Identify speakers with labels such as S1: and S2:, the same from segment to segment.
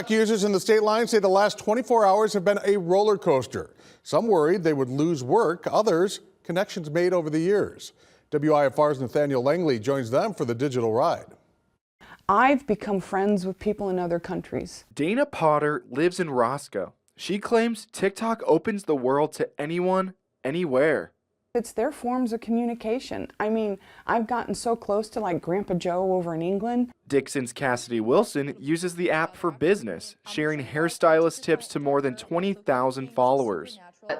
S1: Users in the state line say the last 24 hours have been a roller coaster. Some worried they would lose work, others connections made over the years. WIFR's Nathaniel Langley joins them for the digital ride.
S2: I've become friends with people in other countries.
S3: Dana Potter lives in Roscoe. She claims TikTok opens the world to anyone, anywhere.
S2: It's their forms of communication. I mean, I've gotten so close to like Grandpa Joe over in England.
S3: Dixon's Cassidy Wilson uses the app for business, sharing hairstylist tips to more than 20,000 followers.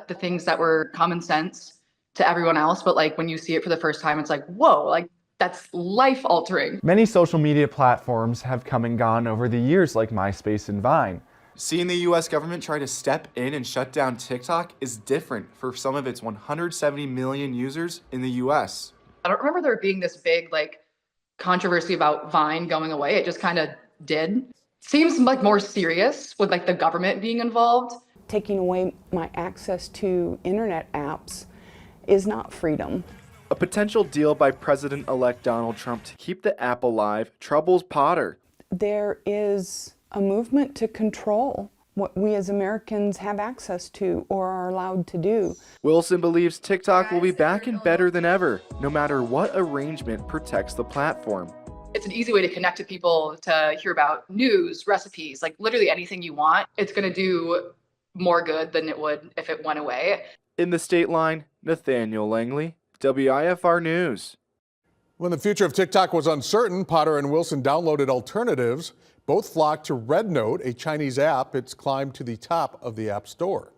S4: The things that were common sense to everyone else, but like when you see it for the first time, it's like, whoa, like that's life altering.
S5: Many social media platforms have come and gone over the years, like MySpace and Vine.
S6: Seeing the U.S. government try to step in and shut down TikTok is different for some of its 170 million users in the U.S.
S4: I don't remember there being this big like controversy about Vine going away. It just kind of did. Seems like more serious with like the government being involved.
S2: Taking away my access to internet apps is not freedom.
S3: A potential deal by President-elect Donald Trump to keep the app alive troubles Potter.
S2: There is a movement to control what we as Americans have access to or are allowed to do.
S3: Wilson believes TikTok will be back and better than ever, no matter what arrangement protects the platform.
S4: It's an easy way to connect to people, to hear about news, recipes, like literally anything you want. It's going to do more good than it would if it went away.
S3: In the state line, Nathaniel Langley, WIFR News.
S1: When the future of TikTok was uncertain, Potter and Wilson downloaded alternatives. Both flocked to Red Note, a Chinese app. It's climbed to the top of the App Store.